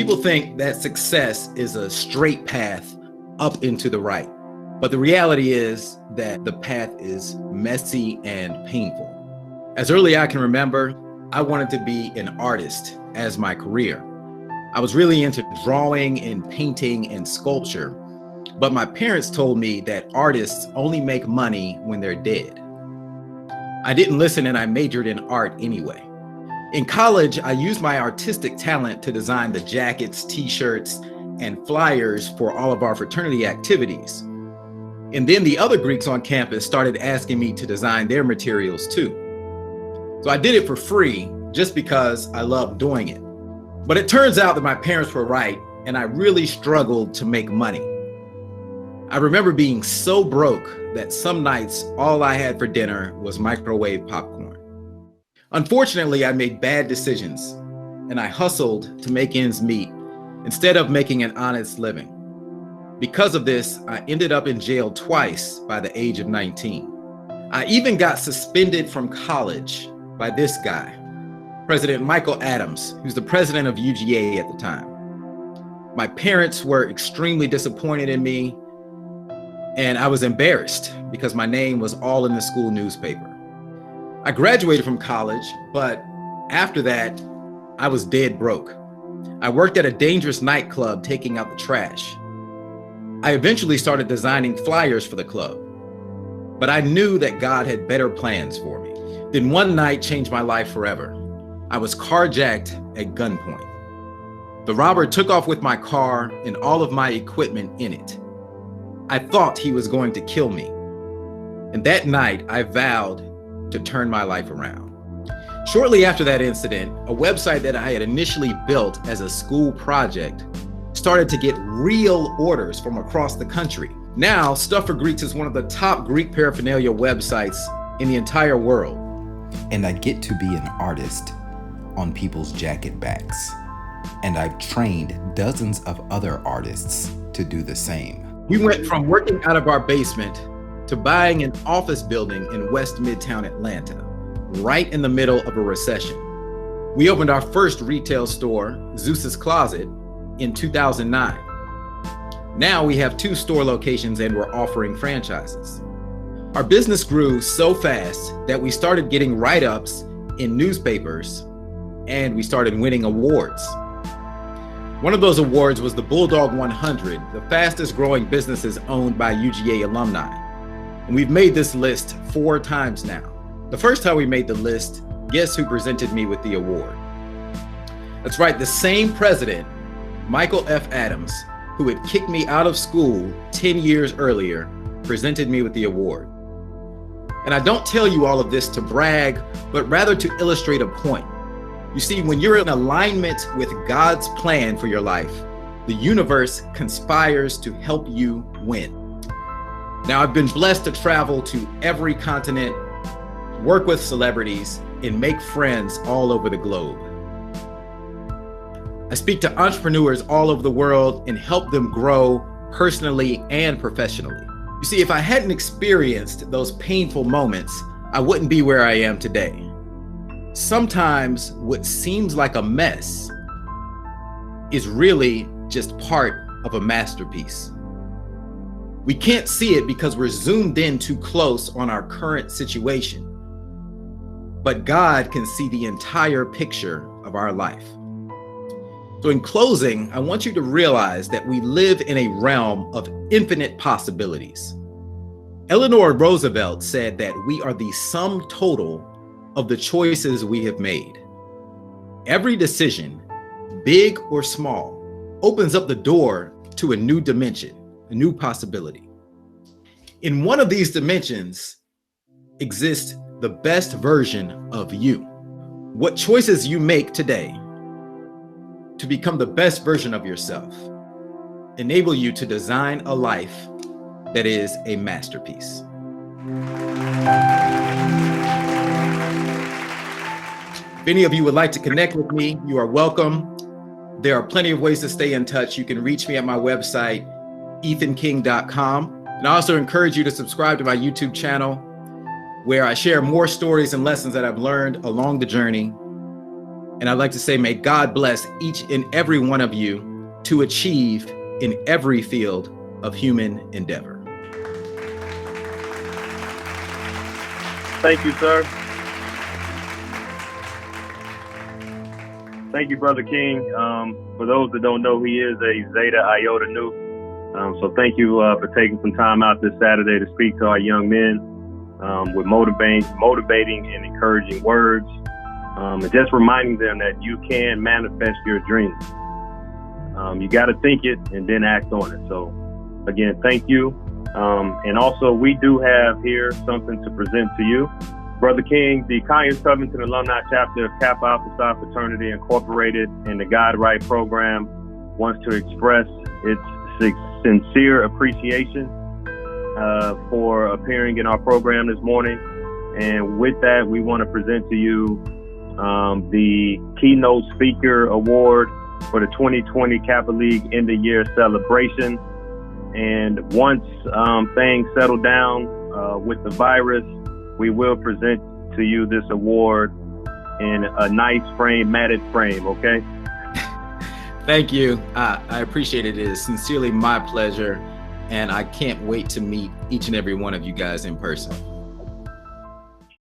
People think that success is a straight path up into the right. But the reality is that the path is messy and painful. As early as I can remember, I wanted to be an artist as my career. I was really into drawing and painting and sculpture, but my parents told me that artists only make money when they're dead. I didn't listen and I majored in art anyway. In college, I used my artistic talent to design the jackets, t-shirts, and flyers for all of our fraternity activities. And then the other Greeks on campus started asking me to design their materials too. So I did it for free just because I loved doing it. But it turns out that my parents were right, and I really struggled to make money. I remember being so broke that some nights all I had for dinner was microwave popcorn. Unfortunately, I made bad decisions, and I hustled to make ends meet instead of making an honest living. Because of this, I ended up in jail twice by the age of 19. I even got suspended from college by this guy, President Michael Adams, who's the president of UGA at the time. My parents were extremely disappointed in me, and I was embarrassed because my name was all in the school newspaper. I graduated from college, but after that, I was dead broke. I worked at a dangerous nightclub taking out the trash. I eventually started designing flyers for the club, but I knew that God had better plans for me. Then one night changed my life forever. I was carjacked at gunpoint. The robber took off with my car and all of my equipment in it. I thought he was going to kill me. And that night, I vowed to turn my life around. Shortly after that incident, a website that I had initially built as a school project started to get real orders from across the country. Now, Stuff for Greeks is one of the top Greek paraphernalia websites in the entire world. And I get to be an artist on people's jacket backs. And I've trained dozens of other artists to do the same. We went from working out of our basement to buying an office building in West Midtown Atlanta, right in the middle of a recession. We opened our first retail store, Zeus Closet, in 2009. Now we have 2 store locations and we're offering franchises. Our business grew so fast that we started getting write-ups in newspapers and we started winning awards. One of those awards was the Bulldog 100, the fastest growing businesses owned by UGA alumni. And we've made this list 4 times now. The first time we made the list, guess who presented me with the award? That's right, the same president, Michael F. Adams, who had kicked me out of school 10 years earlier, presented me with the award. And I don't tell you all of this to brag, but rather to illustrate a point. You see, when you're in alignment with God's plan for your life, the universe conspires to help you win. Now, I've been blessed to travel to every continent, work with celebrities, and make friends all over the globe. I speak to entrepreneurs all over the world and help them grow personally and professionally. You see, if I hadn't experienced those painful moments, I wouldn't be where I am today. Sometimes what seems like a mess is really just part of a masterpiece. We can't see it because we're zoomed in too close on our current situation. But God can see the entire picture of our life. So in closing, I want you to realize that we live in a realm of infinite possibilities. Eleanor Roosevelt said that we are the sum total of the choices we have made. Every decision, big or small, opens up the door to a new dimension, a new possibility. In one of these dimensions exists the best version of you. What choices you make today to become the best version of yourself enable you to design a life that is a masterpiece. If any of you would like to connect with me, you are welcome. There are plenty of ways to stay in touch. You can reach me at my website, ethanking.com. And I also encourage you to subscribe to my YouTube channel, where I share more stories and lessons that I've learned along the journey. And I'd like to say, may God bless each and every one of you to achieve in every field of human endeavor. Thank you, sir. Thank you, Brother King. For those that don't know, he is a Zeta Iota Nu. So thank you for taking some time out this Saturday to speak to our young men with motivating and encouraging words, and just reminding them that you can manifest your dreams. You got to think it and then act on it. So again, thank you. And also, we do have here something to present to you. Brother King, the Conyers Covington Alumni Chapter of Kappa Alpha Psi Fraternity Incorporated and the God Right Program wants to express its sincere appreciation for appearing in our program this morning. And with that, we want to present to you the Keynote Speaker Award for the 2020 Kappa League End of Year Celebration. And once things settle down with the virus, we will present to you this award in a nice frame, matted frame, okay? Thank you. I appreciate it. It is sincerely my pleasure, and I can't wait to meet each and every one of you guys in person.